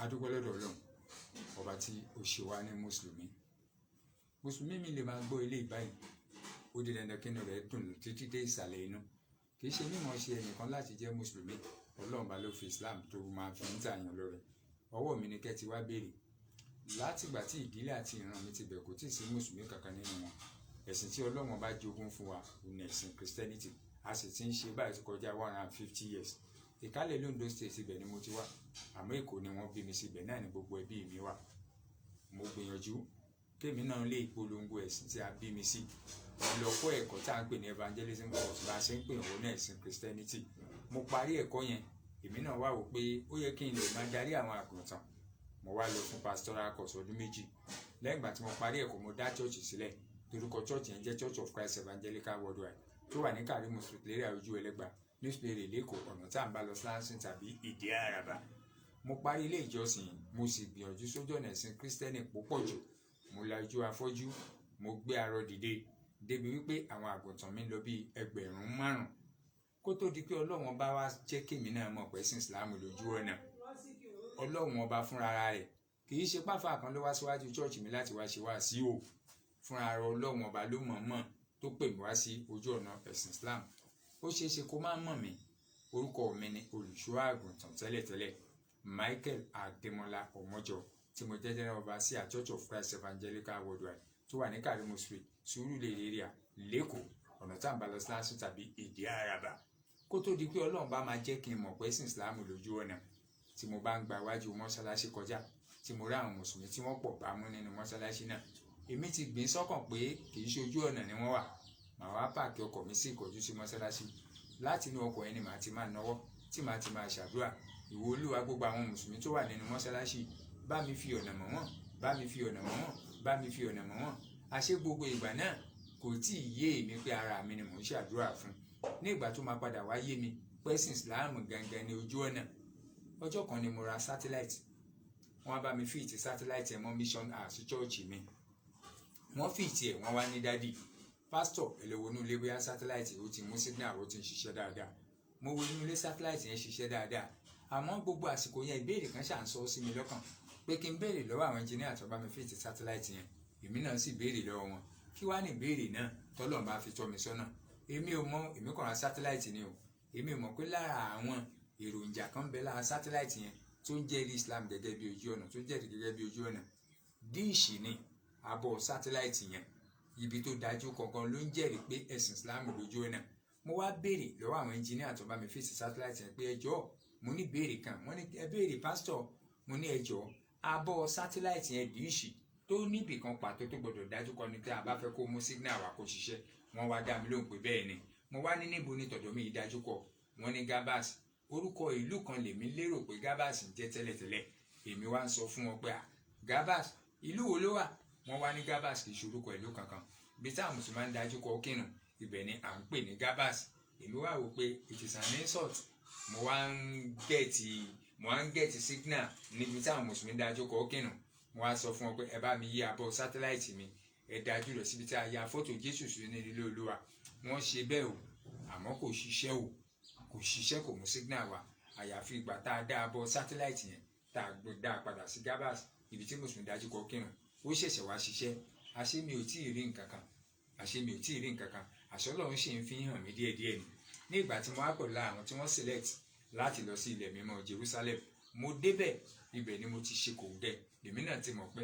adúpẹ́ lọ́dọ̀ Ọlọ́run ọba tí ó ṣe wá ní mùsùlùmí mi lè máa gbọ́ ilé ìbáyìí ó di dandan kí inú rẹ̀ dùn títí dé ìsàlẹ̀ inú kì í ṣe mímọ̀ ṣe ẹnìkan láti jẹ́ mùsùlùmí Ọlọ́run bá ló fi Islam tó máa fi ń tàyàn lọ́rẹ ọwọ́ mi ni kẹ́ ti wá béèrè látìgbà tí ìdílé àti ìran mi ti bẹ̀ kò tí ì sí mùsùlùmí kankan nínú wọn ẹ̀sìn tí Ọlọ́run bá jogún fún wa ní ẹ̀sìn Christianity a sì ti ń ṣe báyìí tó kọjá 150 years ìkálẹ̀ l'Ondo State ibẹ̀ ni mo ti wá àmọ́ Èkó ni wọ́n bí mi sí ibẹ̀ náà ni gbogbo ẹbí mi wà mo gbìyànjú kémi náà lè polongo ẹ̀sìn tí a bí mi sí lọ kọ́ ẹ̀kọ́ tá à ń pè ní evangelism course bá a ṣe ń pè wọ́n ní ẹ̀sìn Christianity mo parí ẹ̀kọ́ yẹn èmi náà wá wò pé ó yẹ kí n lè máa darí àwọn àgùntàn mo wá lọ fún pastoral course ọdún méjì lẹ́yìn ìgbà tí mo parí ẹ̀kọ́ mo dá church sílẹ̀ torúkọ church yẹn jẹ́ Church of Christ Evangelical Worldwide tó wà ní Karimu Street lérí Ojú Ẹlẹ́gbà newspaper lẹ́kọ̀ọ́ ọ̀nà tá à ń bá lọ Slansin tàbí Ìdí Àràbà mo parí ilé ìjọsìn mo sì gbìyànjú sójú ọ̀nà ẹ̀sìn Kristẹni púpọ̀ jù mo lajú afọ́jú mo gbé arọ dìde débi wípé àwọn àgùntàn mi lọ bí 5,000 kó tó di pé Ọlọ́run bá wá jẹ́ kémi náà mọ̀ pé ẹ̀sìn Islam lójú ọ̀nà Ọlọ́run ọba fúnra rẹ̀ kì í ṣe páfá kan ló wá síwájú church mi láti wá ṣe wá sí o fúnra rẹ̀ Ọlọ́run ọba ló mọ̀ọ́mọ̀ tó pè mí wá sí ojú ọ̀nà ẹ̀sìn Islam ó ṣeé ṣe kó má mọ̀ mí orúkọ mi ni olùṣọ́ àgùntàn tẹ́lẹ̀tẹ́lẹ̀ Michael Adémọ́lá Ọmọjọ tí mo jẹ́ general overseer Church of Christ Evangelical Worldwide tó wà ní Karimu Street Surulere area lẹ́kọ̀ọ́ ọ̀nà tá à ń bá lọ Slansin tàbí Ìdí Àràbà kó tó di pé Ọlọ́run bá máa jẹ́ kí n mọ̀ pé ẹ̀sìn Islam lójú ọ̀nà tí mo bá ń gba iwájú mọ́ṣáláṣí kọjá tí mo rí àwọn mùsùlùmí tí wọ́n pọ̀ bá mú nínú mọ́ṣáláṣí náà èmi ti gbìn sọ́kàn pé kì í ṣe ojú ọ̀nà ni wọ́n wà màá wá páàkì ọkọ̀ mi sí ìkọjú sí mọ́ṣáláṣí láti inú ọkọ̀ yẹn ni màá ti máa náwọ́ tí màá ti máa ṣàdúrà ìwọ Olúwa gbogbo àwọn mùsùlùmí tó wà nínú mọ́ṣáláṣí bá mi fi ọ̀nà mọ̀ wọ́n bá mi fi ọ̀nà mọ̀ wọ́n bá mi fi ọ̀nà mọ̀ wọ́n àṣé gbogbo ìgbà náà kò tí ì yé mi pé ara mi ni mò ń ṣàdúrà fún ní ìgbà tó máa padà wá yé mi pẹ́sìn Islam gangan ní ojú ọ̀nà ọjọ́ kan ni mo ra satellite wọ́n bá mi fíìtì satellite ẹ̀ mọ́ mission house church mi wọ́n fíìtì ẹ̀ wọ́n wá ní dádì pásítọ̀ ẹlẹ́wọ̀nú ilé bóyá satellite ó ti mú signal ó ti ń ṣiṣẹ́ dáadáa mo wo inú ilé satellite yẹn ṣiṣẹ́ dáadáa àmọ́ gbogbo àsìkò yẹn ìbéèrè kan ṣà ń sọ sí mi lọ́kàn pé kí n béèrè lọ́wọ́ àwọn engineer tó bá mi fíìtì satellite yẹn èmi náà sì béèrè lọ́wọ́ wọn kí wá ní ìbéèrè náà tọ́lọ́run bá fi tọ́ mi sọ́nà èmi ò mọ̀ èmi kàn ra satellite ni o èmi ò mọ̀ pé lára àwọn èròjà kan bẹ lára satellite yẹn tó ń jẹ́rìí Islam gẹ́gẹ́ bí ojú ọ̀nà tó jẹ́rìí gẹ́gẹ́ bí ojú ọ̀nà díìṣì ni abọ́ satellite yẹn ibi tó dájú kankan ló ń jẹ́rìí pé ẹ̀sìn Islam lójú ọ̀nà mo wá béèrè lọ́wọ́ àwọn engineer tó bá mi fíìsì satellite yẹn pé ẹjọ́ mo ní béèrè kan wọ́n ní ẹ béèrè pásítọ̀ mo ní ẹjọ́ abọ́ satellite yẹn díìṣì tó níbì kan pàtó tó gbọdọ̀ dájú kọ ni tí a bá fẹ́ kó mú signal wa kó ṣiṣẹ́ wọ́n wá dá mi lóhùn pé bẹ́ẹ̀ ni mo wá ní níbo ni tọ̀dọ̀ mi ìdájú kọ wọ́n ní Gabas orúkọ ìlú kan lèmi lérò pé Gabas ń jẹ́ tẹ́lẹ̀tẹ́lẹ̀ èmi wá ń sọ fún wọn pé Gabas ìlú wo ló wà wọ́n wá ní Gabas kì í ṣe orúkọ ìlú kankan bí táwọn mùsùlùmí máa ń dájú kọ kínú ibẹ̀ ni à ń pè ní Gabas èmi wá wò pé it is an insult mo wá ń gẹ̀ẹ́tì signal níbi táwọn mùsùlùmí dájú kọ kínú mo wá sọ fún wọn pé ẹ bá mi yí abọ́ sátáláìtì mi ẹ dájú rẹ̀ síbi tí a ya fọ́tò Jésù sí ní ilé Olúwa wọ́n ṣe bẹ́ẹ̀ o àmọ́ kò ṣiṣẹ́ kò mú signal wa àyàfi ìgbà tá a dá abọ́ sátáláìtì yẹn tá a dá a padà sí Gabas ibi tí mùsùlùmí dájú kọ kírun ó ṣẹ̀ṣẹ̀ wá ṣiṣẹ́ àṣé mi ò tí ì rí nǹkan kan àṣẹ Ọlọ́run ṣì ń fi hàn mí díẹ̀díẹ̀ ni ní ìgbà tí mo wá pẹ̀lú àwọn tí wọ́n select láti lọ sí ilẹ̀ mímọ́ Jerusalem mo débẹ̀ ibẹ̀ ni mo ti ṣe kòńgẹ́ èmi náà ti mọ̀ pé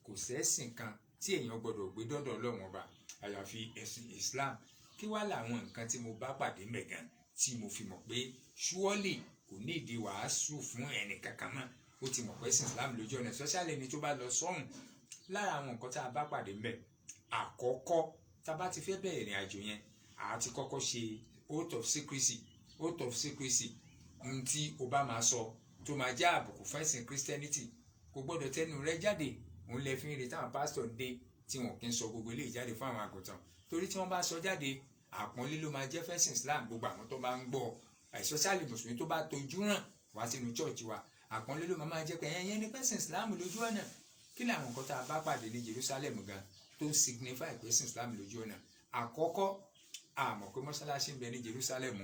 kò sẹ́sìn kan tí èèyàn gbọ́dọ̀ gbé dọ́dọ̀ Ọlọ́run ọba àyàfi ẹ̀sìn Islam kí wá làwọn nǹkan tí mo bá pàdé mẹ̀gàn tí mo fi mọ̀ pé surely kò ní ìdí wàásù fún ẹnì kankan mọ́ ó ti mọ̀ pé ẹ̀sìn Islam lójú ọ̀nà especially ẹni tó bá lọ sọ́hùn lára àwọn nǹkan tá a bá pàdé mẹ́ àkọ́kọ́ tá a bá ti fẹ́ bẹ̀rẹ̀ ìrìn àjò yẹn àá ti kọ́kọ́ ṣe oath of secrecy ohun tí o bá máa sọ tó máa já àbùkù fún ẹ̀sìn Christianity kò gbọ́dọ̀ tẹnu rẹ jáde òun lè fi ń retí àwọn pásítọ̀ dé tí wọn kì í sọ gbogbo eléyìí jáde fún àwọn àgùntàn torí tí wọ́n bá sọ jáde àpọ́nlé ló máa jẹ́ fẹ́sìn Islam gbogbo àwọn tó bá ń gbọ́ especially mùsùlùmí tó bá tojú ràn wá sínú church wa àpọ́nlé ló máa jẹ́ pé ẹ̀yẹn ní fẹ́sìn Islam lójú ọ̀nà kí làwọn nǹkan tá a bá pàdé ní Jerusalem gan tó signify fẹ́sìn Islam lójú ọ̀nà àkọ́kọ́ àmọ̀ pé mọ́ṣáláṣí ń bẹ ní Jerusalem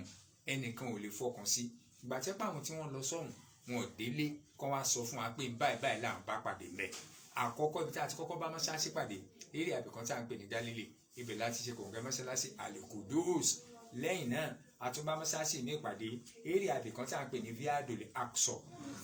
ẹnìkan ò lè fọkàn sí ìgbà tẹ́pọ̀ àwọn tí wọ́n lọ sọ́hùn wọn ò délé kọ́ kán wá sọ fún wa pé báyìí là ń bá pàdé ńbẹ̀. Àkọ́kọ́ ibi tí a ti kọ́kọ́ bá mọ́ṣáláṣí pàdé eré àbẹ̀kan tí a ń pè ní Gálílì, ibẹ̀ láti ṣe kòǹgẹ́ mọ́ṣáláṣí Al-Qudus. Lẹ́yìn náà a tún bá mọ́ṣáláṣí ní ìpàdé eré àbẹ̀kan tí a ń pè ní Via delle Aqsa.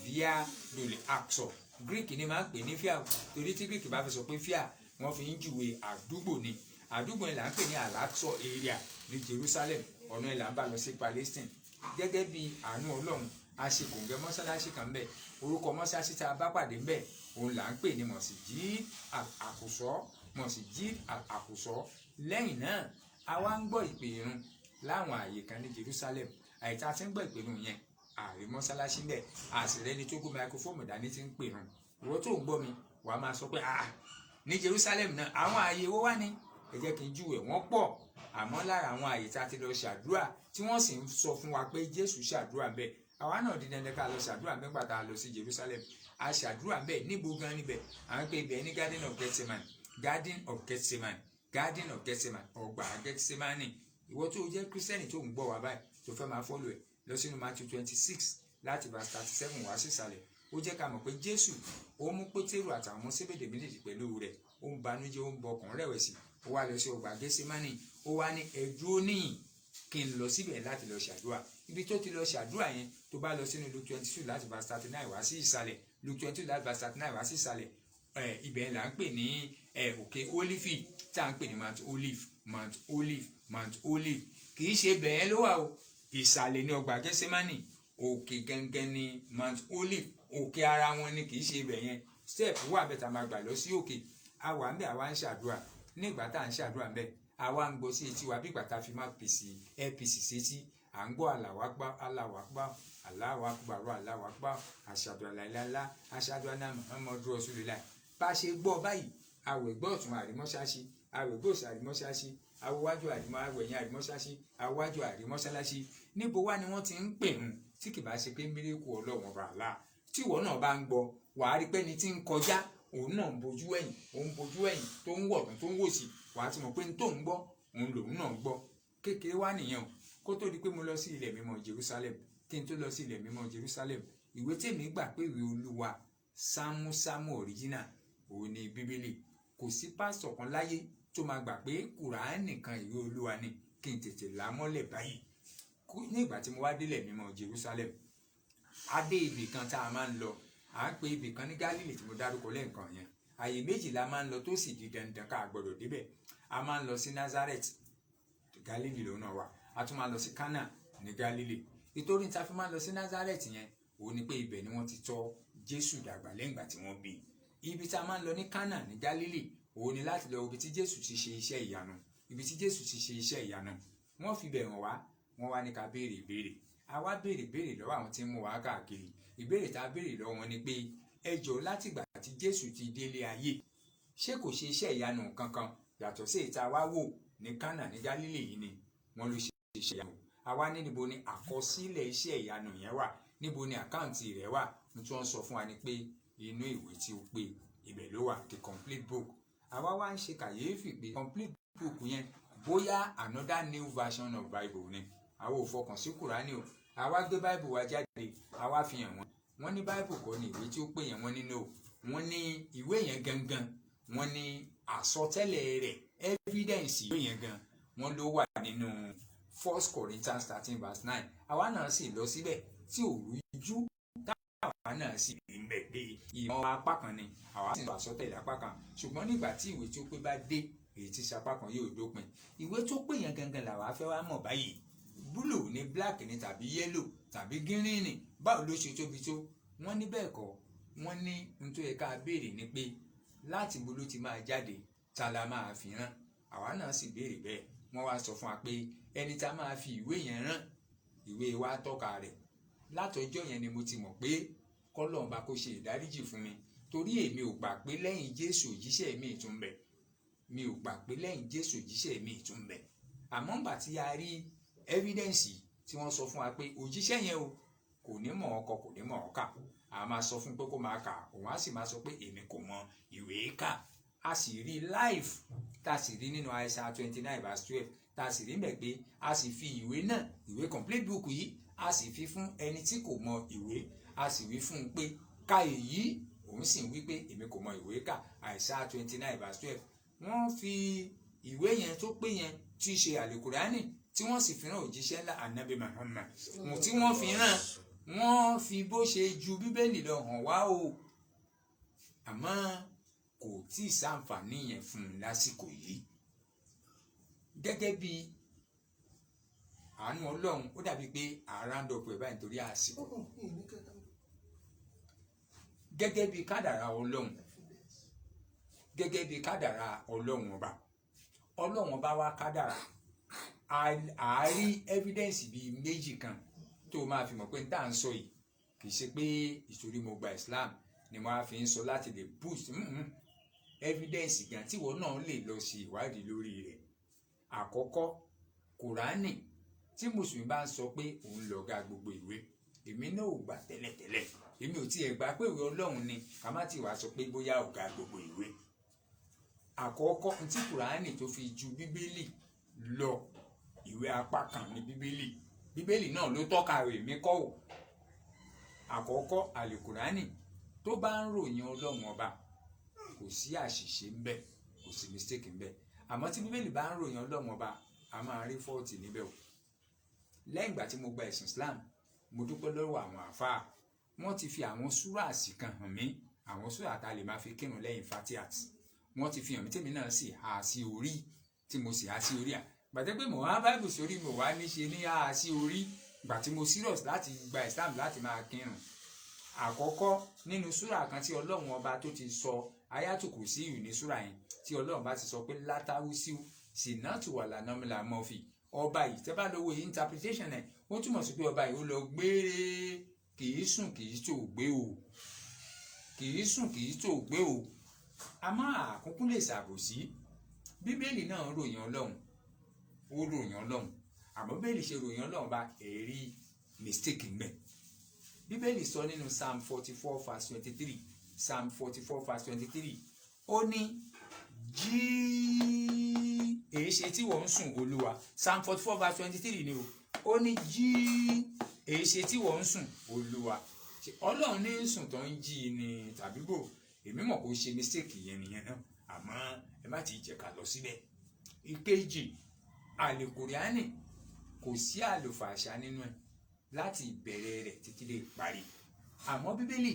Via delle Aqsa Greek ni máa ń pè ní Via, torí tí Greek bá fi sọ pé Via wọ́n fi ń júwe àdúgbò ni. Àdúgbò yẹn là ń pè ní Al-Aqsa area ní Jerusalem, ọ̀nà ìlà ń bá lọ sí Palestine. Gẹ́gẹ́ bí àánú Ọlọ́run a ṣe kòǹgẹ́ mọ́ṣáláṣí kan ńbẹ̀. Orúkọ mọ́ṣáláṣí tá a bá pàdé ńbẹ̀ òun là ń pè ní Masjid Al-Aqsa. Masjid Al-Aqsa. Lẹ́yìn náà a wá ń gbọ́ ìpè irun láwọn àyè kan ní Jerusalem. Àyíká tí ń gbọ́ ìpè irun yẹn àrí mọ́ṣáláṣí ńbẹ̀, àṣìrẹ́ni tó gbé máikrófóònù dání tí ń pè irun. Ìwọ tó ń gbọ́ mi wà á máa sọ pé ní Jerusalem náà àwọn àyè wo wá ní? Ẹ jẹ́ kí n júwe wọ́n pọ̀, àmọ́ lára àwọn àyè tá a ti lọ ṣàdúrà tí wọ́n sì ń sọ fún wa pé Jésù ṣàdúrà ńbẹ̀, àwa náà di dandan ká lọ ṣàdúrà ńbẹ̀ nígbà tá a lọ sí Jerusalem. A ṣàdúrà ńbẹ̀ níbo gan níbẹ̀? À ń pè ibẹ̀ ní Garden of Gethsemane. Garden of Gethsemane. Garden of Gethsemane. Ọgbà Gethsemane. Ìwọ tó jẹ́ Kírísítẹ́nì tó ń gbọ́ wa báyìí tó fẹ́ máa fọ́lọ̀ ẹ̀ lọ sínú Matthew 26 láti verse 37 wá sísàlẹ̀. Ó jẹ́ ká mọ̀ pé Jésù ó mú Pétérù àtàwọn ọmọ Sébédè méjèèjì pẹ̀lú rẹ̀, ó ń banújẹ́, ó ń bọkàn rẹ̀wẹ̀sì. Ó wá lọ sí ọgbà Gẹ́símánì, ó wá ní ẹ dúró níyìn kí n lọ síbẹ̀ láti lọ ṣàdúrà. Ibi tó ti lọ ṣàdúrà yẹn tó bá lọ sínú Luke 22 láti verse 39 wá sí ìsàlẹ̀, Luke 22 láti verse 39 wá sí ìsàlẹ̀, ibẹ̀ là ń pè ní òkè Olifi tá à ń pè ní Mount Olive. Mount Olive. Mount Olive kì í ṣe bẹ́ẹ̀ ló wà o, ìsàlẹ̀ ní ọgbà Gẹ́símánì, òkè gangan ní Mount Olive, òkè ara wọn ni kì í ṣe ibẹ̀ yẹn. Step wà bẹ́ẹ̀ tá a máa gbà lọ sí òkè. Àwa ń bẹ̀ àwa ń ṣàdúrà. Nígbà tá à ń ṣàdúrà ńbẹ̀ àwa ń gbọ́ sí etí wa bí ìgbà tá a fi máa pèsè APC sétí. À ń gbọ́ Allahu Akbar, Allahu Akbar, Allahu Akbar, Allahu Akbar, ashhadu an la ilaha illallah, ashhadu anna Muhammadur Rasulullah. Bá a ṣe gbọ́ báyìí àwẹ̀ gbọ́ ọ̀tún àrímọ́ṣáṣí, àwẹ̀ gbọ́ òsì àrímọ́ṣáṣí, àwọ̀wájú àwẹ̀yìn àrímọ́ṣáṣí, àwọ̀wájú àrímọ́ṣáláṣí. Níbo wá ni wọ́n ti ń pè ń tí kì bá ṣe pé míríkù Ọlọ́run ọba Allah? Tí ìwọ náà bá ń gbọ́ wàá rí pé ní tí ń kọjá òun náà ń bojú ẹ̀yìn, òun bojú ẹ̀yìn tó ń wọ̀ tó ń wò sí, wàá ti mọ̀ pé ní tó ń gbọ́ òun lòun náà gbọ́. Kékeré wá nìyẹn o. Kó tó di pé mo lọ sí ilẹ̀ mímọ́ Jerusalem, kí n tó lọ sí ilẹ̀ mímọ́ Jerusalem, ìwé tèmi gbà pé ìwé Olúwa sámúsámú original òun ni Bíbélì. Kò sí pásítọ̀ kan láyé tó máa gbà pé Kùránì nìkan ìwé Olúwa ni. Kí n tètè là mọ́lẹ̀ báyìí. Ní ìgbà tí mo wá délẹ̀ mímọ́ Jerusalem, a dé ibì kan tá a máa ń lọ, à ń pe ibì kan ní Gálílì tí mo dárúkọ lẹ́ẹ̀kan yẹn. Àyè méjì la máa ń lọ tó sì di dandan ká gbọdọ̀ débẹ̀. A máa ń lọ sí Nazareth, Gálílì lòun náà wà. A tún máa lọ sí Kánà ní Gálílì. Ìtorí tá a fi máa lọ sí Nazareth yẹn òun ni pé ibẹ̀ ni wọ́n ti tọ́ Jésù dàgbà lẹ́yìn ìgbà tí wọ́n bí. Ibi tá a máa ń lọ ní Kánà ní Gálílì òun ni láti lọ ibi tí Jésù ti ṣe iṣẹ́ ìyanu. Ibi tí Jésù ti ṣe iṣẹ́ ìyanu. Wọ́n fi bẹ̀ wọ́n wá, wọ́n wá ní ká béèrè ìbéèrè. A wá béèrè ìbéèrè lọ́wọ́ àwọn tí ń mú wa káàkiri. Ìbéèrè tá a béèrè lọ́wọ́ wọn ni pé ẹ jọ̀ọ́ láti ìgbà tí Jésù ti délé ayé ṣé kò ṣe iṣẹ́ ìyanu kankan yàtọ̀ sí ìta wá wò ní Kánà ní Gálílì yìí ni wọ́n ló ṣe iṣẹ́ ìyanu. Àwa ní níbo ni àkọsílẹ̀ iṣẹ́ ìyanu yẹn wà, níbo ni àkáǹtì rẹ̀ wà. Ní tí wọ́n sọ fún wa ni pé inú ìwé tí ó pé ibẹ̀ ló wà, the complete book. Àwa wá ń ṣe kàyéfì pé complete book yẹn bóyá another new version of Bible ni. Àwa ò fọkàn sí Kùránì o. Àwa gbé Bible wa jáde, àwa fi hàn wọ́n. Wọ́n ní Bible kọ́ ni ìwé tí ó pé yẹn, wọ́n ní no. Wọ́n ní ìwé yẹn gangan, wọ́n ní àsọtẹ́lẹ̀ rẹ̀, evidence ìwé yẹn gan wọ́n ló wà nínú 1 Corinthians 13 verse 9. Àwa náà sì lọ síbẹ̀ tí ò rújú, táwa náà sì rí mbẹ̀ pé ìmọ̀ apá kan ni, àwa sì ń sọ àsọtẹ́lẹ̀ apá kan. Ṣùgbọ́n nígbà tí ìwé tí ó pé bá dé, èyí tí sapá kan yóò dópin. Ìwé tó pé yẹn gangan làwa fẹ́ wá mọ̀ báyìí. Blue ni, black ni, tàbí yellow tàbí green ni, báwo ló ṣe tóbi tó? Wọ́n ní bẹ́ẹ̀ kọ́. Wọ́n ní ohun tó yẹ ká béèrè ni pé láti bo ló ti máa jáde, ta la máa fi rán? Àwa náà sì béèrè bẹ́ẹ̀. Wọ́n wá sọ fún wa pé ẹni tá máa fi ìwé yẹn rán, ìwé wa tọ́ka rẹ̀. Látọjọ́ yẹn ni mo ti mọ̀ pé k'Ọlọ́run bá kó ṣe ìdáríjì fún mi, torí èmi ò gbà pé lẹ́yìn Jésù òjíṣẹ́ mi tún bẹ. Mi ò gbà pé lẹ́yìn Jésù òjíṣẹ́ mi tún bẹ. Àmọ́ ńgbà tí a rí evidence tí wọ́n sọ fún wa pé òjíṣẹ́ yẹn o kò ní mọ̀ ọkọ, kò ní mọ̀ ọkà. A máa sọ fún pé kó máa kà, òun á sì máa sọ pé èmi kò mọ ìwé kà. A sì rí live, tá a sì rí nínú Isaiah 29 verse 12, tá a sì rí mbẹ̀ pé a sì fi ìwé náà, ìwé complete book yìí, a sì fi fún ẹni tí kò mọ ìwé. A sì wí fún un pé ka èyí òun sì ń wí pé èmi kò mọ ìwé kà. Àìsáyà 29 verse 12. Wọ́n fi ìwé yẹn tó pé yẹn tí í ṣe àlùkùránì tí wọ́n sì fi rán òjíṣẹ́ ńlá ànábì Muhammad tí wọ́n fi rán wọ́n fi bó ṣe ju bíbélì lọ hàn wá o, àmọ́ kò tí ì ṣàǹfààní yẹn fún un lásìkò yìí. Gẹ́gẹ́ bí àánú Ọlọ́run ó dàbí pé àràǹdọ̀pọ̀ ẹ̀ báyìí nítorí àsìkò. Gẹ́gẹ́ bí kádàrá Ọlọ́run, gẹ́gẹ́ bí kádàrá Ọlọ́run ọba, Ọlọ́run ọba wá kádàrá àárí evidence bíi méjì kan tó máa fi mọ̀ pé n tá à ń sọ yìí kì í ṣe pé ìṣòrí mo gba Islam ni mo á fi ń sọ láti lè boost evidence gan tí ìwọ náà lè lọ sí ìwádìí lórí rẹ̀. Àkọ́kọ́, Kùránì tí mùsùlùmí bá ń sọ pé òun lọ̀gá gbogbo ìwé, èmi náà ò gbà tẹ́lẹ̀tẹ́lẹ̀, èmi ò tiẹ̀ gbà pé ìwé Ọlọ́run ni ká má ti wá sọ pé bóyá ọ̀gá gbogbo ìwé. Àkọ́kọ́ tí Kùránì tó fi ju Bíbélì lọ, ìwé apá kan ní Bíbélì, Bíbélì náà ló tọ́ka rẹ̀ mí kọ́ ò. Àkọ́kọ́, àlùkùránì tó bá ń ròyìn Ọlọ́run ọba kò sí àṣìṣe ńbẹ, kò sí mistake ńbẹ. Àmọ́ tí Bíbélì bá ń ròyìn Ọlọ́run ọba a máa rí fọ́ọ̀tì níbẹ̀ o. Lẹ́yìn ìgbà tí mo gba ẹ̀sìn Islam, mo dúpẹ́ lọ́wọ́ àwọn àfáà, wọ́n ti fi àwọn súràsì kan hàn mí, àwọn súrà tá a lè máa fi kírun lẹ́yìn Fatihat. Wọ́n ti fi hàn mí tèmi náà sì há sí orí, tí mo sì há sí orí à. Gbàtẹ́ pé mo wá Bible sórí mo wá ní ṣe ní há sí orí gbà tí mo serious láti gba Islam láti máa kírun. Àkọ́kọ́ nínú súrà kan tí Ọlọ́run ọba tó ti sọ Ayatul Kursiyu ní súrà yẹn, tí Ọlọ́run bá ti sọ pé látàwùsíù sinatu wà lánàmìlà mọ́fì, ọba yìí tẹ́ bá lọ́wọ́ interpretation ẹ̀ ó túmọ̀ sí pé ọba yìí ó lọ gbére, kìí sùn kìí tó gbé o, kìí sùn kìí tó gbé o. A máa àkókò lè ṣàbòsí. Bíbélì náà ròyìn Ọlọ́run, ó ròyìn Ọlọ́run, àmọ́ Bíbélì ṣe ròyìn Ọlọ́run bá ẹ̀rí mistake ńbẹ. Bíbélì sọ nínú Psalm 44 verse 23, Psalm 44 verse 23, ó ní jí èé ṣe tí wọ́n ń sùn Olúwa. Psalm 44 verse 23 ni o, ó ní jí èé ṣe tí wọ́n ń sùn Olúwa. Ọlọ́run ní sùn tó ń jí ni tàbí bò, èmi mọ̀ kó ṣe mistake yẹn nìyẹn náà, àmọ́ ẹ má ti jẹ́ ká lọ síbẹ̀. Ìkejì, àlùkùránì kò sí àlùfàṣà nínú ẹ̀ láti ìbẹ̀rẹ̀ rẹ̀ títí dé ìparí, àmọ́ Bíbélì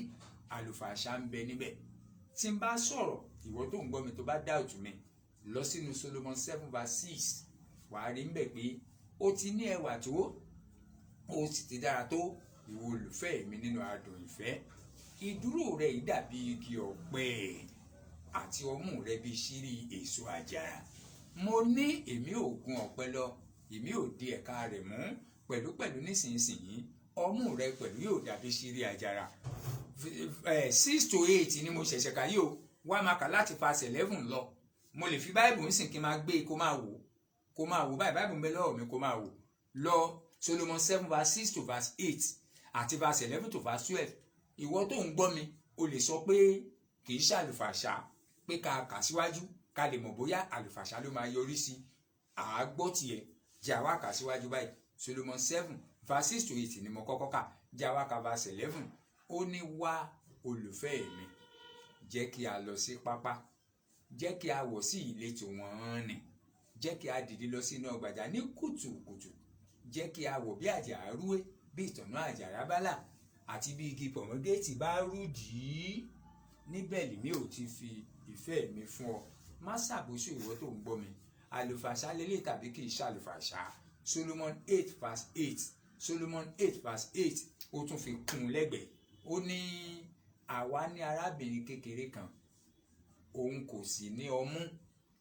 àlùfàṣà ń bẹ níbẹ̀. Tí n bá sọ̀rọ̀ ìwọ tó ń gbọ́ mi tó bá doubt mi, lọ sínú Solomon 7 verse 6, wàá rí níbẹ̀ pé ó ti ní ẹwà tó, ó sì ti dára tó, ìwọ olùfẹ́ mi nínú adùn ìfẹ́. Ìdúró rẹ yìí dàbí igi ọ̀pẹ àti ọmú rẹ bí ṣírí èso àjàrà. Mo ní èmi ò gun ọ̀pẹ lọ, èmi ò di ẹ̀ka rẹ̀ mú, pẹ̀lúpẹ̀lú nísinsìnyí ọmú rẹ pẹ̀lú yóò dàbí ṣírí àjàrà. 6 to 8 ni mo ṣẹ̀ṣẹ̀ kà yìí o, wá máa kà láti verse 11 lọ. Mo lè fi Bible ń sìn kí n máa gbé kó máa wò báyìí, Bible ń bẹ lọ́wọ́ mi kó máa wò lọ. Solomon 7 verse 6 to verse 8 àti verse 11 to verse 12. Ìwọ tó ń gbọ́ mi o lè sọ pé kì í ṣàlùfàṣà, pé ká kà síwájú ká lè mọ̀ bóyá àlùfàṣà ló máa yọrí sí. Àágbọ́ tiẹ̀ jẹ́ àwa kà síwájú báyìí. Solomon 7 verse 6 to 8 ni mo kọ́kọ́ kà, jẹ́ àwa kà verse 11. Ó ní wá olùfẹ́ mi, jẹ́ kí a lọ sí pápá, jẹ́ kí a wọ̀ sí ìletò wọn nì, jẹ́ kí a dìde lọ sínú ọgbàjà ní kùtùkùtù, jẹ́ kí a wọ̀ bí àjàrà rúwé, bí ìtànná àjàrà bálà, àti bí igi pọ̀mọ́gẹ́tì bá rúdìí. Níbẹ̀ lèmi ò ti fi ìfẹ́ mi fún ọ. Má ṣàbòsí ìwọ tó ń gbọ́ mi. Àlùfàṣà lélẹ̀ tàbí kì í ṣàlùfàṣà. Solomon 8 verse 8, Solomon 8 verse 8 ó tún fi kún un lẹ́gbẹ̀ẹ́. Ó ní àwa ní arábìnrin kékeré kan, òun kò sì ní ọmú,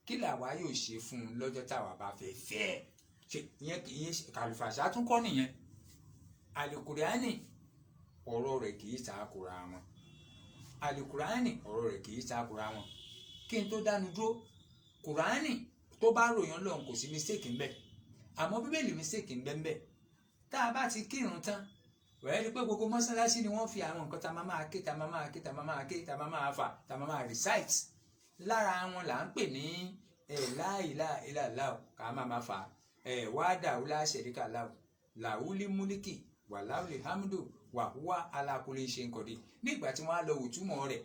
kí làwa yóò ṣe fún un lọ́jọ́ táwa bá fẹ́ fẹ́ ẹ̀? Ìyẹn àlùfàṣà tún kọ́ nìyẹn. Àlùkùránì ọ̀rọ̀ rẹ̀ kì í takora wọn. Àlùkùránì ọ̀rọ̀ rẹ̀ kì í takora wọn. Kí n tó dánu dúró, Kùránì tó bá ròyìn Ọlọ́run kò sí mistake ńbẹ, àmọ́ Bíbélì mistake ńbẹ. Tá a bá ti kírun tán, wẹ́ẹ́ rí pé gbogbo mọ́sálásí ni wọ́n fi àwọn nǹkan tá a máa ké, tá a máa ké, tá a máa ké, tá a máa fà, tá a máa recite. Lára wọn là ń pè ní la ilaha illallah, ká máa fà, wahdahu la sharika lahu, lahul mulki wa lahul hamdu wa huwa ala kulli shay'in qadir. Nígbà tí wọ́n á lọ òtúmọ̀ rẹ̀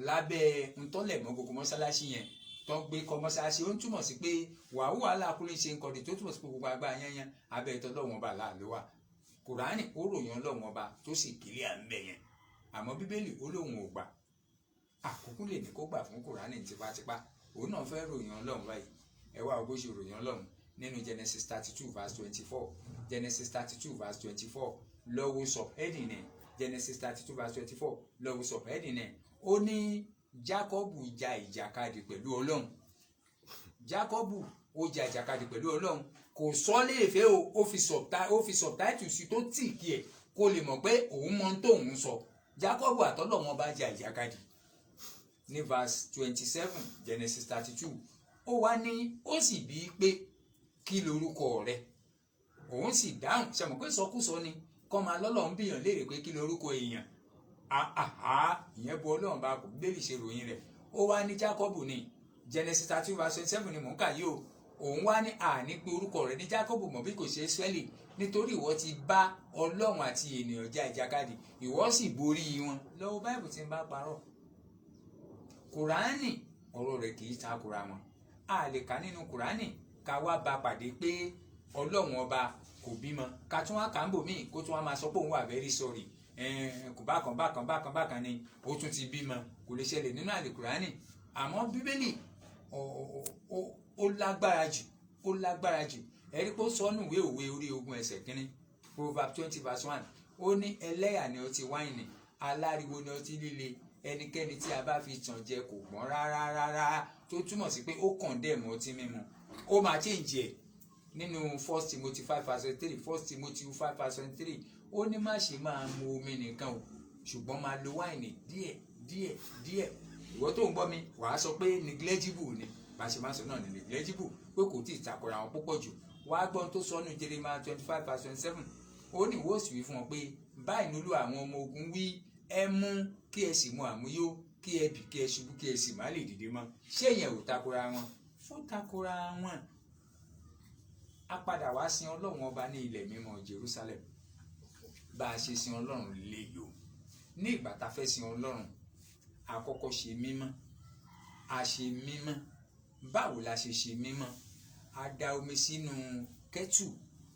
lábẹ́ ntọ́lẹ̀mọ́ gbogbo mọ́sálásí yẹn tó ń gbé kọ́ mọ́sálásí, ó ń túmọ̀ sí pé wa huwa ala kulli shay'in qadir, tó túmọ̀ sí pé gbogbo agbára yẹn abẹ́ ìtọ́ Ọlọ́run ọba láàlú wa. Kùránì ó ròyìn Ọlọ́run ọba tó sì kílẹ̀ à ń bẹ̀ yẹn, àmọ́ bíbélì ó lóun ò gbà. Àkókò lè ní kó gbà fún Kùránì tipátipá, òun náà fẹ́ ròyìn Ọlọ́run báyìí. Ẹ wá bó ṣe ròyìn Ọlọ́run nínú Genesis 32 verse 24. Genesis 32 verse 24 lọ́wọ́ subheading ẹ̀. Genesis 32 verse 24 lọ́wọ́ subheading ẹ̀. Ó ní Jákọ́bù ja ìjàkadì pẹ̀lú Ọlọ́run. Jákọ́bù ó ja ìjàkadì pẹ̀lú Ọlọ́run, kò sọ léèfé o, ó fi subtitle sí tó tì kí ẹ̀ kó lè mọ̀ pé òun mọ tóun sọ. Jákọ́bù àtọ́lọ́run bá ja ìjàkadì ní verse 27 Genesis 32. Ó wá ní ó sì bí pé kí lorúkọ rẹ, òun sì dáhùn. Ṣé mọ̀ pé sọkúsọ ni kọ́ máa lọ́lọ́run bíyàn léèrè pé kí lorúkọ èèyàn. Ìyẹn bu Ọlọ́run bá kò bíbélì ṣe ròyìn rẹ̀. Ó wá ní Jákọ́bù ní Genesis 32 verse 27 ni mò ń kà yìí o. Òun wá ní àní pé orúkọ rẹ̀ ní Jákọ́bù mọ̀ bí kò ṣe Ísírẹ́lì, nítorí ìwọ ti bá Ọlọ́run àti ènìyàn ja ìjàkadì, ìwọ sì borí wọn. Lọ́wọ́ Báìbù tí ń bá parọ́. Kùránì ọ̀rọ̀ rẹ̀ kì í takora wọn. A lè kà nínú Kùránì ká wá bá pàdé pé Ọlọ́run ọba kò bímọ, ká tún wá kà ń bò míì kó tún wá máa sọ pé òun wà very sorry, kò bákan ni ó tún ti bímọ. Kò lè ṣẹlẹ̀ nínú àlè Kùránì. Àmọ́ bíbélì ó lágbára jù. Ẹ̀rí pé ó sọ nù ìwé Òwe orí 20 ẹsẹ̀ kínní, Proverbs 20 verse 1. Ó ní ẹlẹ́yà ni ọtí wáìnì, aláriwo ni ọtí líle, ẹnikẹ́ni tí a bá fi tàn jẹ kò gbọ́n rárá, tó túmọ̀ sí pé ó condemn ọtí mímu. Ó máa change ẹ̀ nínú 1 Timothy 5 verse 3. 1 Timothy 5 verse 3. Ó ní má ṣe máa mu omi nìkan o, ṣùgbọ́n máa lo wáìnì díẹ̀. Ìwọ tó ń gbọ́ mi wàá sọ pé negligible ni, bá ṣe máa sọ náà ni negligible, pé kò tí ì takora wọn púpọ̀ jù. Wàá gbọ́n tó sọ nù Jeremiah 25 verse 27. Ó ní ìwọ sì wí fún wọn pé báyìí nílò àwọn ọmọ ogun wí, ẹ mú kí ẹ sì mu àmúyó, kí ẹ bì kí ẹ ṣubú kí ẹ sì má lè dìde mọ́. Ṣé ìyẹn ò takora wọn? Fún takora wọn. A padà wá sin Ọlọ́run ọba ní ilẹ̀ mímọ́ Jerusalem. Bá a ṣe sin Ọlọ́run lè yò. Ní ìgbà tá a fẹ́ sin Ọlọ́run, a kọ́kọ́ ṣe mímọ́. A ṣe mímọ́. Báwo la ṣe ṣe mímọ́? A da omi sínú kẹ́tù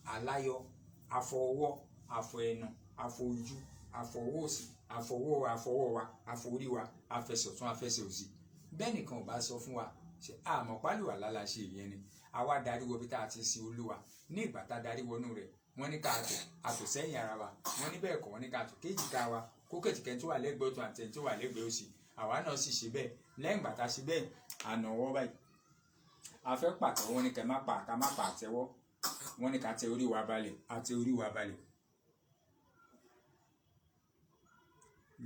aláyọ̀, afọ ọwọ́, afọ ẹnu, afọ ojú, afọ ọwọ́ òsì, afọwọ́ wa, afọ orí wa, afẹsẹ̀ ọ̀tún, afẹsẹ̀ òsì. Bẹ́ẹ̀ nìkan ò bá sọ fún wa, ṣe àmọ́ pálíwà lálá ṣe ìyẹn ni. Àwa darí wọ bí tá a ti sin Olúwa. Ní ìgbà tá a darí wọnú rẹ̀, wọ́n ní ká àtò sẹ́yìn ara wa. Wọ́n ní bẹ́ẹ̀ kọ́, wọ́n ní ká àtò kéjì ká wa, kó kẹ̀tìkẹ́ tó wà lẹ́gbẹ̀ẹ́ ọ̀tún àti tó wà lẹ́gbẹ̀ẹ́ òsì. Àwa náà sì ṣe bẹ́ẹ̀. Lẹ́yìn ìgbà tá a ṣe bẹ́ẹ̀, àná ọwọ́ báyìí. A fẹ́ pàtẹ́wọ́, wọ́n ní ká má pa àtẹ́wọ́. Wọ́n ní ká tẹ orí wa balẹ̀, àtẹ orí wa balẹ̀.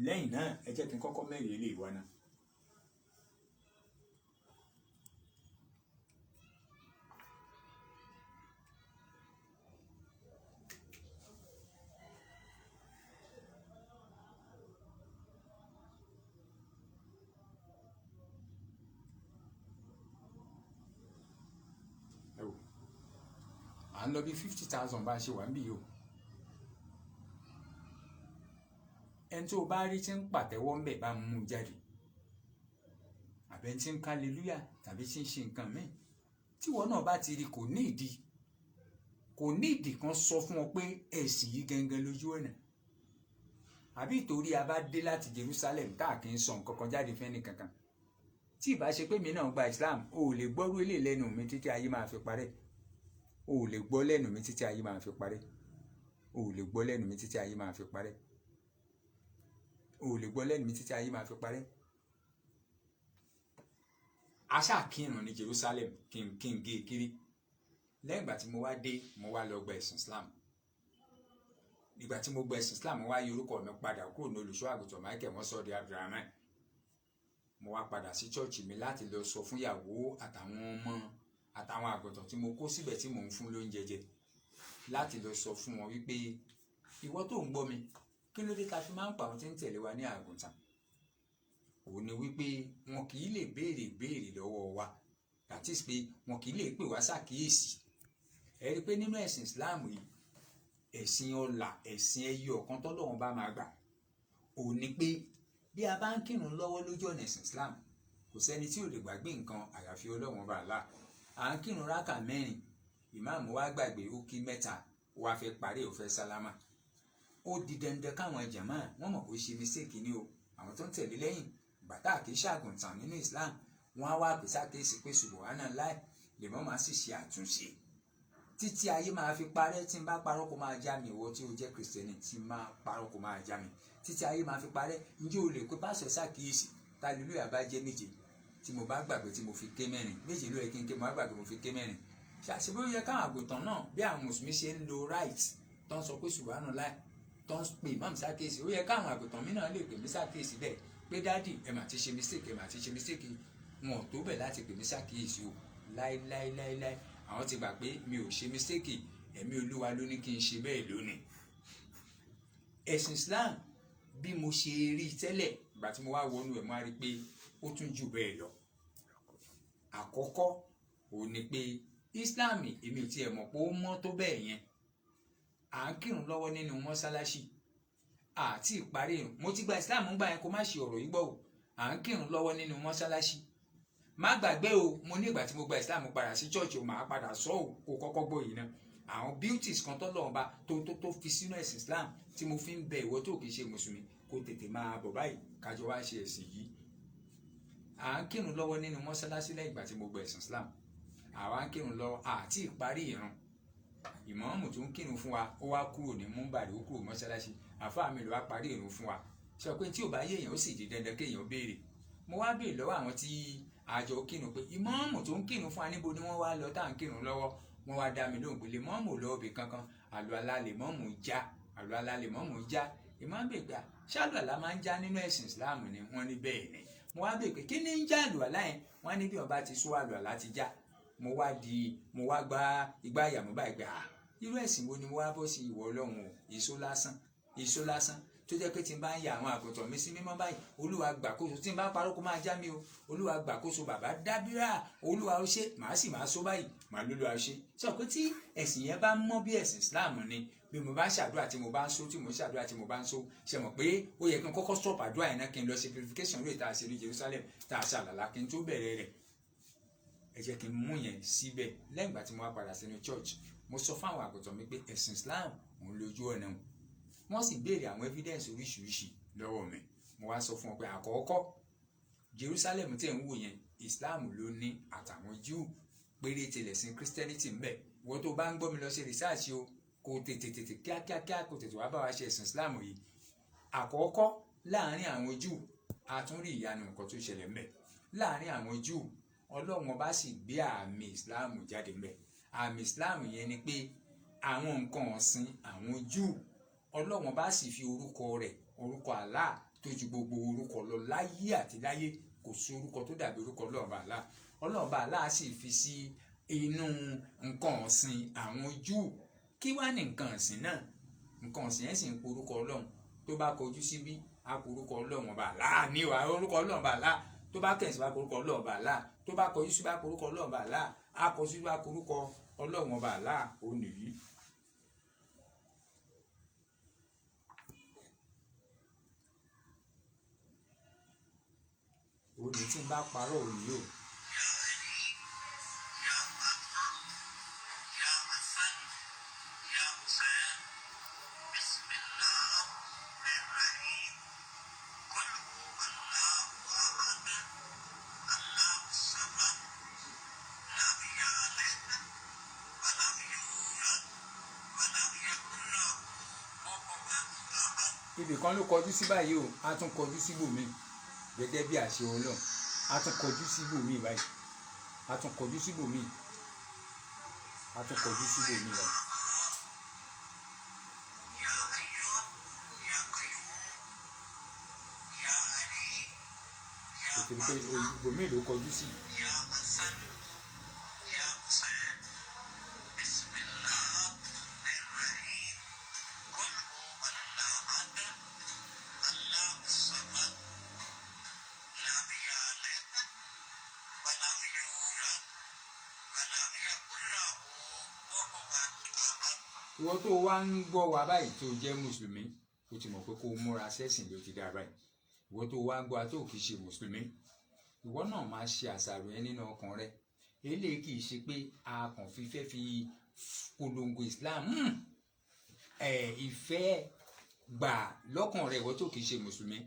Lẹ́yìn náà, ẹ jẹ́ kí n kọ́kọ́ mẹ́rin ilé ìwọ náà. À ń lọ bí 50,000 bá ṣe wà ń bì yìí o. Ẹni tó bá rí tí ń pàtẹ́wọ́ ń bẹ̀ bá mú jáde. Àbẹ̀ tí ń hallelujah tàbí tí ń ṣe nǹkan míì. Tíwọ náà bá ti rí kò ní ìdí kan sọ fún ọ pé ẹ̀sìn yìí gangan lójú ọ̀nà. Àbí ìtorí a bá dé láti Jerusalem káàkiri sọ nǹkan kan jáde fẹ́ni kankan. Tí ìbá ṣe pé mi náà gba Islam, o ò lè gbọ́rú ilé lẹ́nu mi títí ayé máa fi parẹ́. O ò lè gbọ́ lẹ́nu mi títí ayé máa fi parẹ́. O ò lè gbọ́ lẹ́nu mi títí ayé máa fi parẹ́. O ò lè gbọ́ lẹ́nu mi títí ayé máa fi parẹ́. Aṣá kírun ní Jerusalem kí n gé kiri. Lẹ́yìn ìgbà tí mo wá dé, mo wá lọ gba ẹ̀sìn Islam. Ìgbà tí mo gba ẹ̀sìn Islam, mo wá yí orúkọ mi padà kúrò ní olùṣọ́ àgùntàn Michael, wọ́n sọ di Abdulrahman. Mo wá padà sí chọ́ọ̀chì mi láti lọ sọ fún ìyàwó àtàwọn ọmọ àtàwọn àgùntàn tí mo kó síbẹ̀ tí mò ń fún lóúnjẹ jẹ, láti lọ sọ fún wọn wípé ìwọ tó ń gbọ́ mi, kí ló dé ta fi máa ń pa àwọn tí ń tẹ̀lé wa ní àgùntàn? Òun ni wípé wọn kì í lè béèrè lọ́wọ́ wa, that is pé wọn kì í lè pè wá ṣàkíyèsí. Ẹ rí i pé nínú ẹ̀sìn Islam yìí, ẹ̀sìn ọlà, ẹ̀sìn ẹyọ ọ̀kan tọ́lọ́run bá máa gbà òun ni pé bí a bá ń kírun lọ́wọ́ lójú ọ̀nà ẹ̀sìn Islam kò sẹ́ni tí ò lè gbàgbé nǹkan àyàfi Ọlọ́run bá Allah. À ń kírun rákà mẹ́rin, ìmáàmù wa gbàgbé ó kí mẹ́ta, ó wá fẹ́ parí, ó fẹ́ sálámà. Ó di dandan káwọn jàmáà wọ́n mọ̀ pé ó ṣe mistake ni o. Àwọn tó ń tẹ̀lé lẹ́yìn bàtà kì í ṣàgùntàn nínú Islam, wọ́n á wá pèsè àkéésí pé subhanallah, lèmọ́ máa sì ṣe àtúnṣe títí ayé máa fi parẹ́. Tí n bá parọ́ kó máa já mi, ìwọ tí o jẹ́ kìrìsìtẹ́nì tí n máa parọ́ kó máa já mi títí ayé máa fi parẹ́. Ǹjẹ́ o lè pé pásọ̀ ṣàkíyèsí hallelujah bá jẹ́ méje tí mo bá gbàgbé tí mo fi ké mẹ́rin, méje ló yẹ kí n ké, mo bá gbàgbé mo fi ké mẹ́rin. Ṣàṣìbó yẹ káwọn àgùntàn náà bí àwọn mùsùlùmí ṣe ń lo right tó ń sọ pé subhanallah tó ń pè imam ṣàkíyèsí, ó yẹ káwọn àgùntàn mi náà lè pè mí ṣàkíyèsí bẹ́ẹ̀ pé dádì ẹ mà ti ṣe mistake, ẹ mà ti ṣe mistake. Wọn ò tó bẹ̀ láti pè mí ṣàkíyèsí o, láíláíláíláí. Àwọn ti gbà pé mi ò ṣe mistake, ẹ̀mí Olúwa ló ní kí n ṣe bẹ́ẹ̀ lónìí. Ẹ̀sìn Islam bí mo ṣe rí tẹ́lẹ̀ ìgbà tí mo wá wọnú ẹ̀ mo á rí pé ó tún jù bẹ́ẹ̀ lọ. Àkọ́kọ́ òun ni pé Islam èmi ò tiẹ̀ mọ̀ pé ó mọ́ tó bẹ́ẹ̀ yẹn. À ń kírun lọ́wọ́ nínú mọ́sálásí àti ìparí ìrun. Mo ti gba Islam gbà yẹn kó má ṣe ọ̀rọ̀ yìí gbọ́ o. À ń kírun lọ́wọ́ nínú mọ́sálásí. Má gbàgbé o, mo ní ìgbà tí mo gba Islam padà sí church o, màá padà sọ ò kó kọ́kọ́ gbọ́ yìí náà. Àwọn beauties kan tọ́lọ́run bá tó fi sínú ẹ̀sìn Islam tí mo fi ń bẹ ìwọ tó kìí ṣe mùsùlùmí kó tètè máa bọ̀ báyìí kájọ wá ṣe ẹ̀sìn yìí. À ń kírun lọ́wọ́ nínú mọ́sálásí lẹ́yìn ìgbà tí mo gba ẹ̀sìn Islam. Àwa ń kírun lọ́wọ́ àti ìparí ìrun. Ìmáàmù tó ń kírun fún wa ó wá kúrò ní múmbàrí, ó kúrò mọ́sálásí. Àfáà mi ló wá parí ìrun fún wa. Sọ pé tí ò bá yé èèyàn ó sì di dandan kéèyàn béèrè. Mo wá béèrè lọ́wọ́ àwọn tí àjọ kírun pé ìmáàmù tó ń kírun fún wa níbo ni wọ́n wá lọ tá à ń kírun lọ́wọ́. Wọ́n wá dá mi lóhùn pé lèmọ́ọ̀mù ò lọ ibì kankan, àlùwàlá lèmọ́ọ̀mù já, àlùwàlá lèmọ́ọ̀mù já. Ìmáàmù bèèrè pé ṣàlùwàlá máa ń já nínú ẹ̀sìn Islam ni? Wọ́n ní bẹ́ẹ̀ ni. Mo wá bèèrè pé kí ni ń já àlùwàlá yẹn? Wọ́n ní bí wọ́n bá ti sọ àlùwàlá ti já. Mo wá gba igbá àyàmú báyìí pé irú ẹ̀sìn wo ni mo wá bọ́ sí ìwọ Ọlọ́run o? Èso lásán tó jẹ́ pé tí n bá ń ya àwọn àgùntàn mi sí mímọ́ báyìí, Olúwa gbàkóso. Tí n bá parọ́ kó máa já mi o, Olúwa gbàkóso. Bàbá dábírà, Olúwa ó ṣe, màá sì máa sọ báyìí, màá lólúwa ó ṣe. Sọ pé tí ẹ̀sìn yẹn bá mọ́ bí ẹ̀sìn Islam ni, bí mo bá ń ṣàdúrà tí mo bá ń sọ, tí mo ń ṣàdúrà tí mo bá ń sọ, ṣe mọ̀ pé ó yẹ kí n kọ́kọ́ stop àdúrà yẹn náà kí n lọ ṣe purification lóye tá a ṣe ní Jerusalem tá a ṣàlàlá kí n tó bẹ̀rẹ̀ rẹ̀. Ẹ jẹ́ kí n mú yẹn síbẹ̀. Lẹ́yìn ìgbà tí mo wá padà sínú church, mo sọ fáwọn àgùntàn mi pé ẹ̀sìn Islam òun lójú ọ̀nà wọn. Wọ́n sì béèrè àwọn evidence oríṣiríṣi lọ́wọ́ mi. Mo wá sọ fún wọn pé àkọ́kọ́ Jerusalem tẹ̀ ń wò yẹn Islam ló ní àtàwọn Jew péréte lẹ̀sìn Christianity ń bẹ. Ìwọ tó bá ń gbọ́ mi lọ ṣe research o, kò tètè kíákíá kò tètè wá bá wa ṣe ẹ̀sìn Islam yìí. Àkọ́kọ́ láàárín àwọn Jew a tún rí ìyanu nǹkan tó ṣẹlẹ̀ ń bẹ. Láàárín àwọn Jew Ọlọ́run bá sì gbé àmì Islam jáde ń bẹ. Àmì Islam yẹn ni pé àwọn nǹkan ọ̀sìn àwọn Jew Ọlọ́run bá sì fi orúkọ rẹ̀, orúkọ Allah tó ju gbogbo orúkọ lọ láyé àti láyé. Kò sí orúkọ tó dàbí orúkọ Ọlọ́run bá Allah. Ọlọ́run bá Allah sì fi sí inú nǹkan ọ̀sìn àwọn Júù. Kí wá ní nǹkan ọ̀sìn náà? Nǹkan ọ̀sìn yẹn sì ń pe orúkọ Ọlọ́run. Tó bá kọjú síbí á pe orúkọ Ọlọ́run bá Allah ní ìwà orúkọ Ọlọ́run bá Allah. Tó bá kẹ̀sì bá pe orúkọ Ọlọ́run bá Allah. Tó bá kọjú sí bá pe orúkọ Ọlọ́run bá Allah. Á kọjú sí bá pe orúkọ Ọlọ́run bá Allah. Ó nìyí. Òní tí n bá parọ́ òní yóò. Ibì kan ló kọjú sí báyìí o, a tún kọjú síbòmíì gẹ́gẹ́ bí àṣẹ Ọlọ́run. A tún kọjú síbòmíì báyìí, a tún kọjú síbòmíì, a tún kọjú síbòmíì báyìí. Òtún pé ibòmíì ló kọjú sí. ìwọ tó wá ń gbọ́ wa báyìí tó jẹ́ mùsùlùmí o ti mọ̀ pé kó o múra sẹ́sìn ló ti dáa báyìí. Ìwọ tó wá ń gbọ́ wa tó kì í ṣe mùsùlùmí, ìwọ náà máa ṣe àṣàrò ẹ nínú ọkàn rẹ. Eléyìí kì í ṣe pé a kàn fi fẹ́ fi polongo Islam. Ìfẹ́ gbà lọ́kàn rẹ ìwọ tó kì í ṣe mùsùlùmí.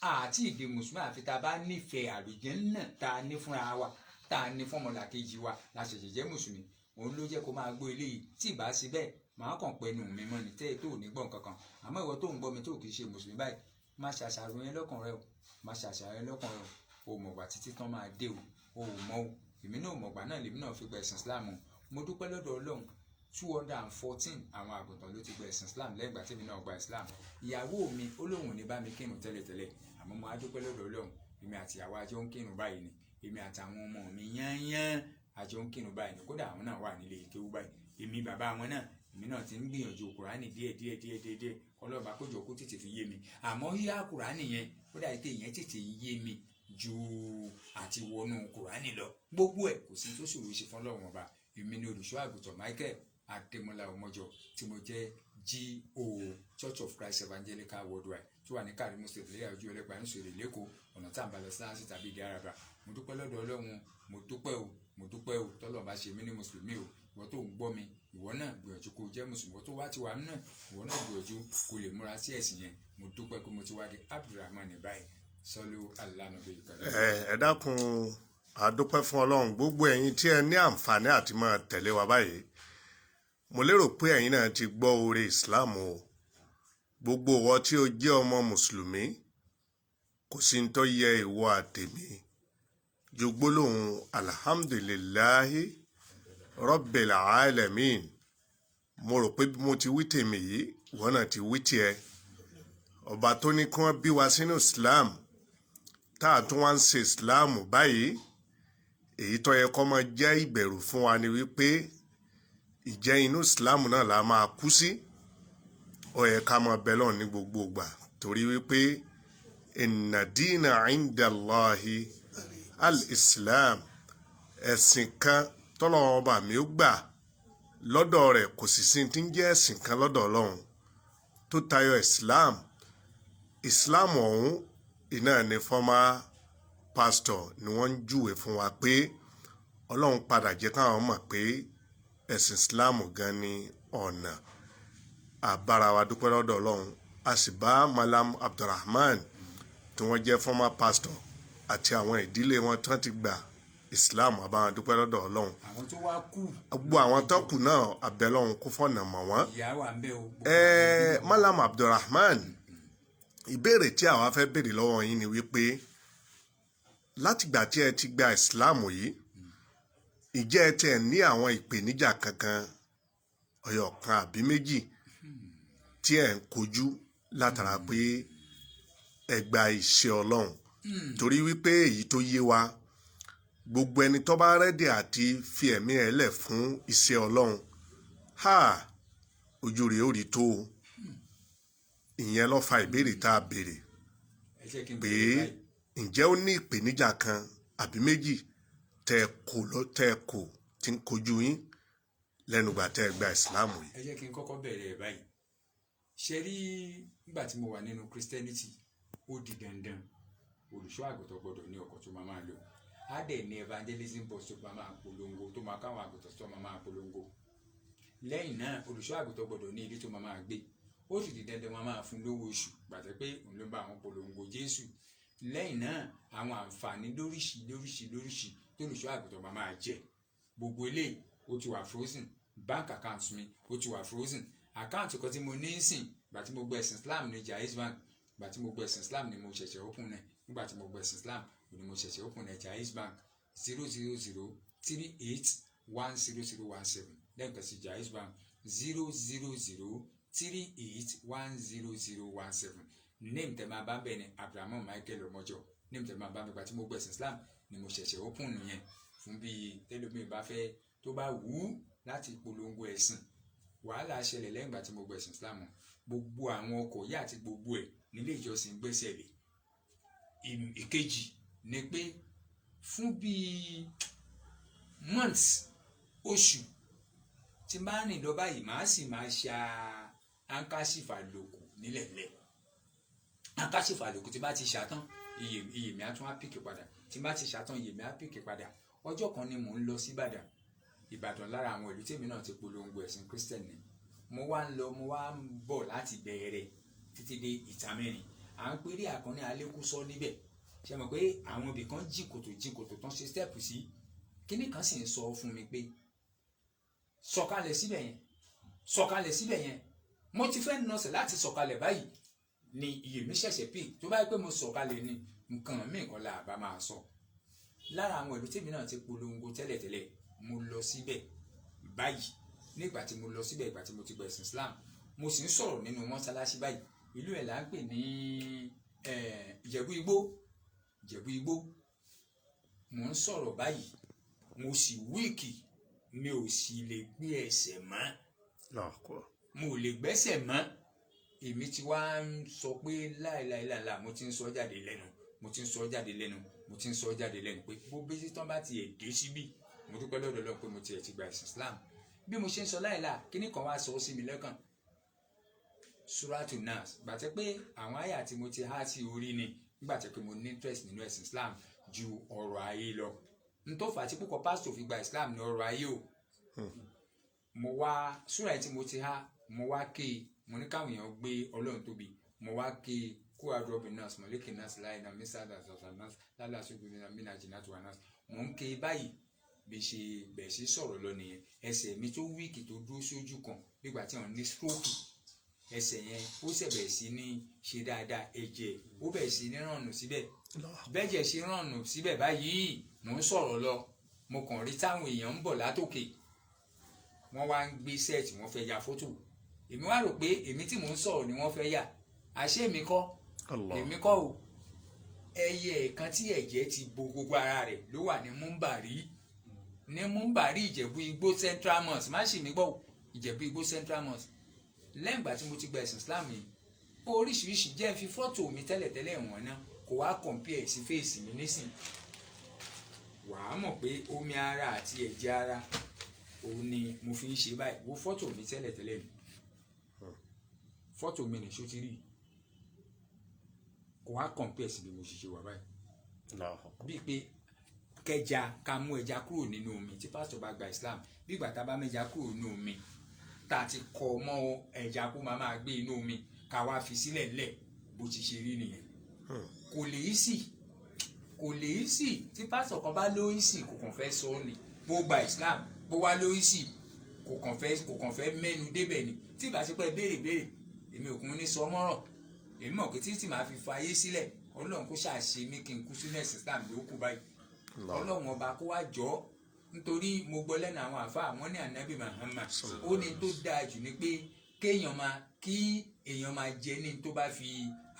Àti ìdè mùsùlùmí àfi tá a bá nífẹ̀ẹ́ àlùjánnà tá a ní fúnra wa, tá a ní fún ọmọlàkejì wa la ṣẹ̀ṣẹ̀ jẹ́ mùsùlùmí. Òun ló jẹ́ kó máa gbọ́ eléyìí. Tí ì bá sí bẹ́ẹ̀ màá kàn pẹnu mi mọ́ ni tẹ́ tó ní gbọ́n kankan. Àmọ́ ìwọ tó ń gbọ́ mi tó kì í ṣe mùsùlùmí báyìí, má ṣàṣàrò yẹn lọ́kàn rẹ o, má ṣàṣàrò yẹn lọ́kàn rẹ o. O mọ̀gbà títí tán máa dé o, o ò mọ̀ o. Èmi náà mọ̀gbà náà lèmi náà fi gba ẹ̀sìn Islam o. Mo dúpẹ́ lọ́dọ̀ Ọlọ́run 214 àwọn àgùntàn ló ti gba ẹ̀sìn Islam lẹ́yìn ìgbà tí èmi náà gba Islam. Ìyàwó mi ó lóun ò ní bá mi kírun tẹ́lẹ̀tẹ́lẹ̀, àmọ́ mo á dúpẹ́ lọ́dọ̀ Ọlọ́run. Èmi àti ìyàwó àjọ ń kírun báyìí ni, èmi àtàwọn ọmọ mi yányán àjọ ń kírun báyìí ni. Kódà àwọn náà wà nílé ìkéwú báyìí. Èmi bàbá wọn náà, èmi náà ti ń gbìyànjú Kùránì díẹ̀ Ọlọ́ba kó jọ kó tètè fi yé mi. Àmọ́ yíyá Kùránì yẹn ó dà pé ìyẹn tètè yé mi ju àti wọnú Kùránì lọ. Gbogbo ẹ̀ kò sí tó ṣòro ṣe fún Ọlọ́run ọba. Èmi ni olùṣọ́ àgùntàn Michael Adémọ́lá Ọmọjọ tí mo jẹ́ G.O. Church of Christ Evangelical Worldwide tó wà ní Karimu State lẹ́yà ojú ẹlẹ́gbàá níṣòro lẹ́kọ̀ọ́ ọ̀nà tá à ń bá lọ sáàsì tàbí ìdí àràbà. Mo dúpẹ́ lọ́dọ̀ Ọlọ́run, mo dúpẹ́ o tọ́lọ̀ bá ṣe mí ní mùsùlùmí o. Ìwọ tó ń gbọ́ mi, ìwọ náà gbìyànjú kó jẹ́ mùsùlùmí. Ìwọ tó wá ti wà nínú ìwọ náà gbìyànjú kó lè múra sí ẹ̀sìn yẹn. Mo dúpẹ́ pé mo ti wá di Abdulrahman báyìí. Sọlú alánàbẹ ìkàlẹ. Ẹ dákun àdúpẹ́ fún Ọlọ́run. Gbogbo ẹ̀yin tí ẹ ní àǹfààní àti máa tẹ̀lé wa báyìí, mo lérò pé ẹ̀yin náà ti gbọ́ oore Islam o. Gbogbo ìwọ tí o jẹ́ ọmọ mùsùlùmí, kò sí ní tó yẹ ìwọ àtèmi ju gbólóhùn alhamdulillahi rabbil alamin. Mo rò pé bí mo ti wí tèmi yìí ìwọ náà ti wí tiẹ̀. Ọba tó ní kí wọ́n bí wa sínú Islam tá a tún wá ń ṣe Islam báyìí, èyí tó yẹ kó máa jẹ́ ìbẹ̀rù fún wa ni wípé ìjẹ́ inú Islam náà la máa kú sí. Ó yẹ ká máa bẹ Ọlọ́run ní gbogbo ìgbà torí wípé inna dina inda Allahi al-Islam. Ẹ̀sìn kan tọ́lọ́run ọba mi ó gbà lọ́dọ̀ rẹ̀ kò sì sí tí ń jẹ́ ẹ̀sìn kan lọ́dọ̀ Ọlọ́run tó tayọ Islam. Islam ọ̀hún iná ni former pastor ni wọ́n ń júwe fún wa pé Ọlọ́run padà jẹ́ káwọn mọ̀ pé ẹ̀sìn Islam gan ni ọ̀nà. Àbára wa dúpẹ́ lọ́dọ̀ Ọlọ́run. A sì bá Malam Abdulrahman tí wọ́n jẹ́ former pastor àti àwọn ìdílé wọn tí wọ́n ti gba Islam, àbáwọn dúpẹ́ lọ́dọ̀ Ọlọ́run. Àwọn tó wá kú. Gbogbo àwọn tó kù náà abẹ́lọ́run kó fọ̀nà mọ̀ wọ́n. Ìyá wa ń bẹ o. Malam Abdulrahman, ìbéèrè tí àwa fẹ́ béèrè lọ́wọ́ yín ni wípé látìgbà tí ẹ ti gba Islam yìí, ìjẹ́ ẹ tẹ̀ ní àwọn ìpèníjà kankan ọ̀yọ̀ kan àbí méjì tí ẹ ń kojú látara pé ẹ gba iṣẹ́ Ọlọ́run? Torí wípé èyí tó yé wa, gbogbo ẹni tó bá rẹ́dì àti fi ẹ̀mí ẹ̀ lẹ̀ fún iṣẹ́ Ọlọ́run, ojú rẹ̀ ó rí tó o. Ìyẹn ló fa ìbéèrè tá a béèrè pé ǹjẹ́ ó ní ìpèníjà kan àbí méjì tẹ́ ẹ kò tí ń kojú yín lẹ́nu ìgbà tẹ́ ẹ gba Islam yìí? Ẹ jẹ́ kí n kọ́kọ́ bẹ̀rẹ̀ báyìí. Ṣé rí nígbà tí mo wà nínú Christianity, ó di dandan olùṣọ́ àgùntàn gbọ́dọ̀ ní ọkọ̀ tó máa lò. Á dẹ̀ ní evangelism bus tó máa polongo, tó máa káwọn àgùntàn tó máa polongo. Lẹ́yìn náà olùṣọ́ àgùntàn gbọ́dọ̀ ní ilé tó máa gbé. Ó sì di dandan wọn máa fún lówó oṣù gbàtẹ́ pé òun ló ń bá àwọn polongo Jésù. Lẹ́yìn náà àwọn àǹfààní lóríṣìí tó olùṣọ́ àgùntàn máa jẹ. Gbogbo eléyìí ó ti wà frozen. Bank account mi ó ti wà frozen. Àkáǹtì kan tí mo ní ń sìn gbà tí mo gbọ́ ẹ̀sìn Islam ní Jaiz Bank. Gbà tí mo gbọ́ ẹ̀sìn Islam ni mo ṣẹ̀ṣẹ̀ open nẹ̀. Nígbà tí mo gbọ́ ẹ̀sìn Islam ni mo ṣẹ̀ṣẹ̀ open nẹ̀ Jaiz Bank 00038100017. Lẹ́ẹ̀kan sí Jaiz Bank 00038100017. Name tẹ́ máa bá ń bẹ̀ ni Abraham Michael Ọmọjọ. Name tẹ́ máa bá mi gbà tí mo gbọ́ ẹ̀sìn Islam ni mo ṣẹ̀ṣẹ̀ open nìyẹn fún bí tẹ́lómi bá fẹ́ tó bá wù ú láti polongo ẹ̀sìn. Wàhálà ṣẹlẹ̀ lẹ́yìn ìgbà tí mo gbọ́ ẹ̀sìn Islam. Gbogbo àwọn ọkọ̀ yá àti gbogbo ẹ̀ nílé ìjọsìn gbẹ́sẹ̀ lé. Ìkejì ni pé fún bí months, oṣù tí n bá rìn lọ báyìí màá sì máa ṣa áńkáṣífà lòkù nílẹ̀lẹ̀ áńkáṣífà lòkù tí bá ti ṣàtán iye mi á tún á pìkì padà tí n bá ti ṣàtán iye mi á pìkì padà. Ọjọ́ kan ni mò ń lọ sí Ìbàdàn lára àwọn ìlú tèmi náà ti polongo ẹ̀sìn Christian ni mo wá ń lọ mo wá ń bọ̀ láti bẹ̀rẹ̀ títí dé Ìtàmẹ́rin à ń péré àkànní Alékúsọ níbẹ̀ ṣe mọ̀ pé àwọn ibì kan jí kòtò tán ṣe stẹ́ẹ̀pù sí kíní kan sì ń sọ fún mi pé sọ̀kalẹ̀ síbẹ̀ yẹn mo ti fẹ́ nọsẹ̀ láti sọ̀kalẹ̀ báyìí ni iye mi ṣẹ̀ṣẹ̀ pè tó bá yẹ pé mo sọ̀kalẹ̀ ni nǹkan míì kan là bá máa sọ. Lára àwọn ìlú tèmi náà ti polongo tẹ́lẹ̀tẹ́lẹ̀ mo lọ síbẹ̀ báyìí nígbà tí mo lọ síbẹ̀ ìgbà tí mo ti gbẹ̀sìn Islam mo sì ń sọ̀rọ̀ nínú mọ́sálásí báyìí ìlú ẹ̀ là ń pè ní Ìjẹ̀bú Igbó mo ń sọ̀rọ̀ báyìí mo sì wíìkì mi ò sì lè gbé ẹsẹ̀ mọ́ mo ò lè gbẹ́sẹ̀ mọ́ èmi ti wá ń sọ pé láìláìláìlá mo ti ń sọ jáde lẹ́nu pé bó bí tán bá ti ẹ̀ dé síbí mo dúpẹ́ lọ́dọ̀ Ọlọ́run pé mo ti ẹ̀ ti gba ẹ̀sìn Islam bí mo ṣe ń sọ láìlá kíní kan wá sọ sí mi lẹ́kàn Suratu Nas gbàtẹ́ pé àwọn àyà tí mo ti há sí orí ni gbàtẹ́ pé mo ní interest nínú ẹ̀sìn Islam ju ọ̀rọ̀ ayé lọ n tó fà á tí púpọ̀ pásítọ̀ fi gba Islam ní ọ̀rọ̀ ayé o mo wá súrà tí mo ti há mo wá ké mo ní káwọn èèyàn gbé Ọlọ́run tóbi mo wá ké kó adúrọ́bì nas mọ̀lẹ́kì nas láì na mísàdà sọ̀tà nas lálàsógbè mina jìnnà tó wà nas mo ń ké báyìí bí ṣe bẹ̀ẹ̀ sí sọ̀rọ̀ lọ nìyẹn ẹsẹ̀ mi tó wíìkì tó dúró sójú kan nígbà tí wọ́n ní stroke ẹsẹ̀ yẹn ó ṣẹ̀bẹ̀ sí ní ṣe dáadáa ẹ̀jẹ̀ ó bẹ̀ẹ̀ sí ní rànnù síbẹ̀ bẹ́ẹ̀jẹ̀ ṣe rànnù síbẹ̀ báyìí mò ń sọ̀rọ̀ lọ mo kàn rí táwọn èèyàn ń bọ̀ látòkè wọ́n wá ń gbé sẹ́ẹ̀tì wọ́n fẹ́ ya fótò èmi wá rò pé èmi tí mò ń sọ̀rọ̀ ni wọ́n fẹ́ yà àṣé èmi kọ́ o ẹyẹ kan tí ẹ̀jẹ̀ ti bo gbogbo ara rẹ̀ ló wà ní Múmbàrí Ìjẹ̀bú Igbó Central Mosque má ṣì mí gbọ́ Ìjẹ̀bú Igbó Central Mosque lẹ́yìn ìgbà tí mo ti gba ẹ̀sìn Islam yìí oríṣiríṣi jẹ́ fi fọ́tò mi tẹ́lẹ̀tẹ́lẹ̀ wọ̀n náà kò wá compare sí fèsì mi nísìn wàá mọ̀ pé omi ara àti ẹ̀jẹ̀ ara òun ni mo fi ń ṣe báyìí wo fọ́tò mi tẹ́lẹ̀tẹ́lẹ̀ mi fọ́tò mi nìṣó ti rí kò wá compare sí bí mo ṣe ṣe wà báyìí bíi pé kẹja ká mú ẹja kúrò nínú omi tí pásítọ̀ bá gba Islam bí ìgbà tá a bá mẹ́ja kúrò nínú omi tá a ti kọ mọ́ ẹja kó máa gbé inú omi ká wá fi sílẹ̀ lẹ̀ bó ti ṣe rí nìyẹn kò lè í sì tí pásítọ̀ kan bá lóyún sí kò kàn fẹ́ sọ ni bó gba Islam bó wá lóyún sí kò kàn fẹ́ mẹ́nu débẹ̀ ni tí ìbá ṣe pẹ́ béèrè èmi òkun ní sọ mọ́rọ̀ èmi mọ̀ pé títí màá fi fayé sílẹ̀ Ọlọ́run kó ṣàṣe mí kí n kú sínú ẹ̀sìn Islam ló kú báyìí Ọlọ́run ọba kó wá jọ nítorí mo gbọ́ lẹ́nu àwọn àfáà wọ́n ní ànábì Muhammad ó ní tó dáa jù ní pé kí èèyàn máa jẹ ní tó bá fi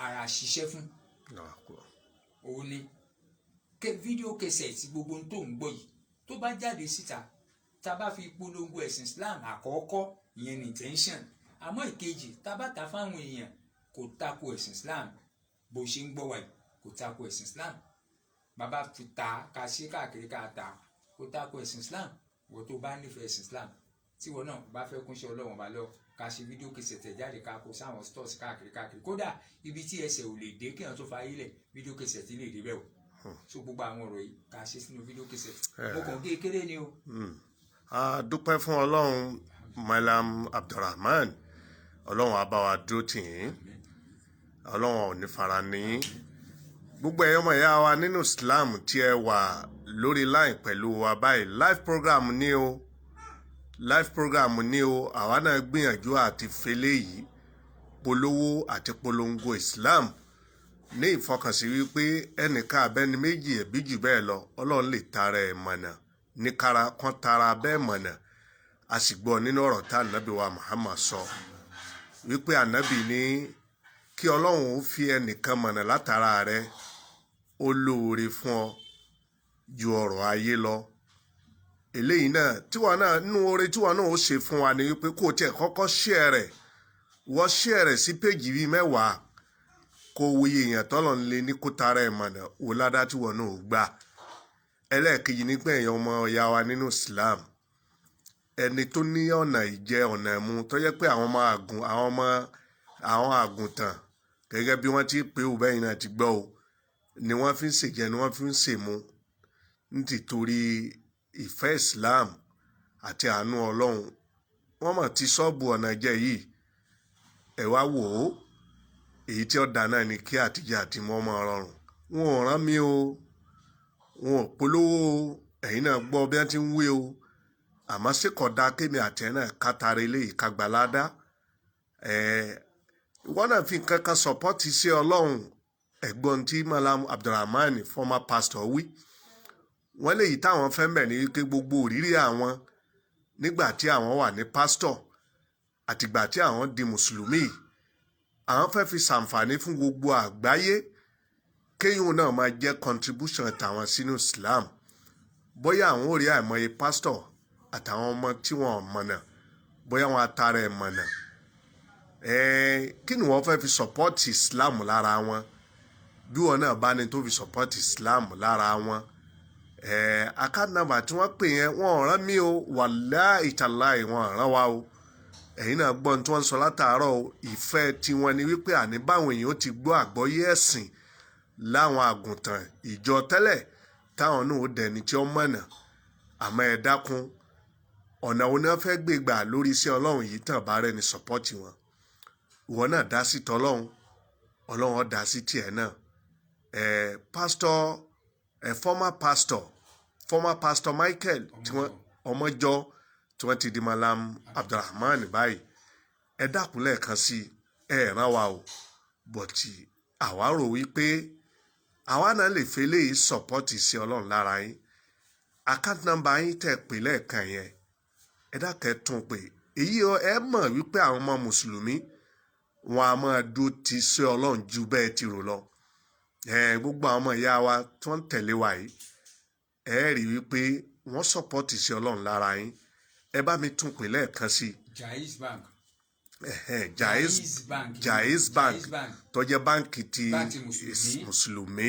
ara ṣiṣẹ́ fún òun ni fídíò kẹsẹ̀tì gbogbo tó ń gbọ́ yìí tó bá jáde síta tá a bá fi polongo ẹ̀sìn Islam àkọ́kọ́ ìyẹn ní intention àmọ́ ìkejì tá a bá ta fáwọn èèyàn kò tako ẹ̀sìn Islam bó ṣe ń gbọ́ wáyé kò tako ẹ̀sìn Islam bàbá fi ta ká ṣe káàkiri ká ta kò tako ẹ̀sìn Islam wọ́n tó bá nífẹ̀ẹ́ ẹ̀sìn Islam tí wọ́n náà bá fẹ́ kúnṣẹ́ Ọlọ́run bá lọ ká ṣe fídíò kẹsẹ̀tẹ̀ jáde ká kó sáwọn stores káàkiri kódà ibi tí ẹsẹ̀ ò lè dé kéèyàn tó fa ayé lẹ̀ fídíò kẹsẹ̀tì lè dé bẹ́ẹ̀ o so gbogbo àwọn ọ̀rọ̀ yìí ká ṣe sínú fídíò kẹsẹ̀tì mo kàn gé kéré ni o. a dúpẹ́ fún Ọlọ́run Malam Abdulrahman Ọlọ́run á bá wa dúró tì yín Ọlọ́run ò ní fara ní gbogbo ẹ̀yọ́ ọmọ ìyá wa nínú Islam tí ẹ wà lórí line pẹ̀lú wa báyìí live program ni o àwa náà gbìyànjú àti fẹlẹ́ yìí polówó àti polongo Islam ní ìfọkànsí wípé ẹnìkan abẹ́ni méjì ẹ̀bí jù bẹ́ẹ̀ lọ Ọlọ́run lè tara ẹ̀ mọ̀nà ní kára kan tara bẹ́ẹ̀ mọ̀nà a sì gbọ́ nínú ọ̀rọ̀ tá ànábì wa Muhammad sọ wípé ànábì ní kí Ọlọ́run ó fi ẹnìkan mọ̀nà látara rẹ̀ ó lóore fún ọ ju ọ̀rọ̀ ayé lọ eléyìí náà tíwa náà nínú oore tíwa náà ó ṣe fún wa ni wípé kó o tiẹ̀ kọ́kọ́ share rẹ̀ sí péjì bíi 10 kó o wuye èèyàn tọ́lọ̀ ń lé ní kó tara ẹ̀ mọ̀nà wò ládá tíwọ̀ náà ó gbà ẹlẹ́ẹ̀kejì nígbà èèyàn ọmọ ọ̀yá wa nínú Islam ẹni tó ní ọ̀nà ìjẹ ọ̀nà ẹ̀mú tó jẹ́ pé àwọn àgùntàn gẹ́gẹ́ bí wọ́n ti pè ó bẹ́yìn náà ti gbọ́ o ni wọ́n fi ń ṣèjẹ ni wọ́n fi ń ṣèmú nítorí ìfẹ́ Islam àti àánú Ọlọ́run wọ́n mọ̀ ti ṣọ́ọ̀bù ọ̀nà jẹ yìí ẹ wá wò ó èyí tí ó dá náà ni kí àtijọ́ àti mọ́ ọmọ rọrùn wọn ò rán mi o wọn ò polówó o ẹ̀yin náà gbọ́ bí wọ́n ti ń wé o àmọ́ sí kódà kémi àti ẹ̀ náà kátàrí eléyìí kagbáládá wọ́n náà fi nǹkan kan sọ́pọ́tì sí Ọlọ́run ẹ̀gbọ́n tí Malam Abdulrahman former pastor wí wọ́n léyìí táwọn fẹ́ mẹ̀ ní wípé gbogbo òrírí àwọn nígbà tí àwọn wà ní pastor àtìgbà tí àwọn di mùsùlùmí àwọn fẹ́ fi ṣàǹfààní fún gbogbo àgbáyé kéyìn náà máa jẹ́ contribution tàwọn sínú Islam bóyá àwọn ò rí àìmọye pastor àtàwọn ọmọ tí wọn ò mọ̀nà bóyá wọn atara ẹ̀ mọ̀nà kí ni wọ́n fẹ́ fi support Islam lára wọn bí wọn náà bá ní tó fi support Islam lára wọn account number tí wọ́n pè yẹn wọ́n rán mi o wallahi tallahi wọ́n rán wa o ẹ̀yin náà gbọ́n tí wọ́n sọ látàárọ̀ o ìfẹ́ tiwọn ni wípé àní báwọn èèyàn ti gbọ́ àgbọ́yé ẹ̀sìn láwọn àgùntàn ìjọ tẹ́lẹ̀ táwọn náà ó dẹni tí ó mọ̀nà àmọ́ ẹ dákun ọ̀nà wo ni wọ́n fẹ́ gbé gbà lórí iṣẹ́ Ọlọ́run yìí tàn bá rẹ̀ ní sọ́pọ́tì wọn ìwọ náà dá sí tọ́lọ́run Ọlọ́run ó dá sí tiẹ̀ náà former pastor Michael tí wọ́n ọmọjọ́ tí wọ́n ti di Malam Abdulrahman báyìí ẹ dákun lẹ́ẹ̀kan sí ẹ ràn wá o bọ̀tì àwa rò wípé àwa náà lè fẹ́ lè sọ́pọ́tì sí Ọlọ́run lára yín account number yín tẹ̀ pé lẹ́ẹ̀kan yẹn ẹ dákẹ́ tún pé èyí ẹ mọ̀ wípé àwọn ọmọ mùsùlùmí wọn a máa dúró ti sí Ọlọ́run ju bẹ́ẹ̀ ti rò lọ gbogbo àwọn ọmọ ìyá wa tó ń tẹ̀lé wa yìí ẹ rí wípé wọ́n sọ́pọ́tì sí Ọlọ́run lára yín ẹ bá mi tún pè lẹ́ẹ̀kan sí Jaiz Bank Jaiz Bank tó jẹ́ báǹkì ti mùsùlùmí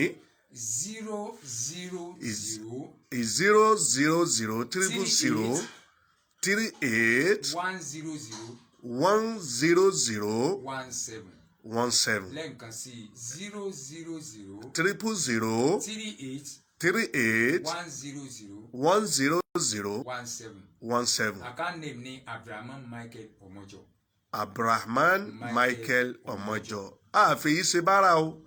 00038 lẹ́ẹ̀kan sí 00038 account name ni Abdulrahman Michael Omojo. Abdulrahman Michael Omojo àfẹ́yí ṣe bára o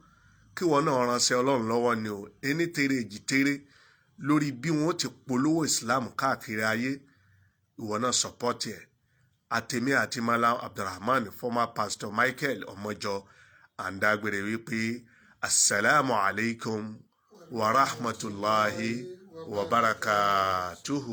kí wọn náà ránṣẹ́ Ọlọ́run lọ́wọ́ ni o ẹni tèrè èjì tèrè lórí bí wọn ti polówó Islam káàkiri ayé ìwọ náà sọpọ́tì ẹ̀ àtẹ̀mí àti Malam Abdulrahman former pastor Michael Omojo àǹdàgbèrè wípé assalamu alaikum wa rahmatulahi wa barakatuhu.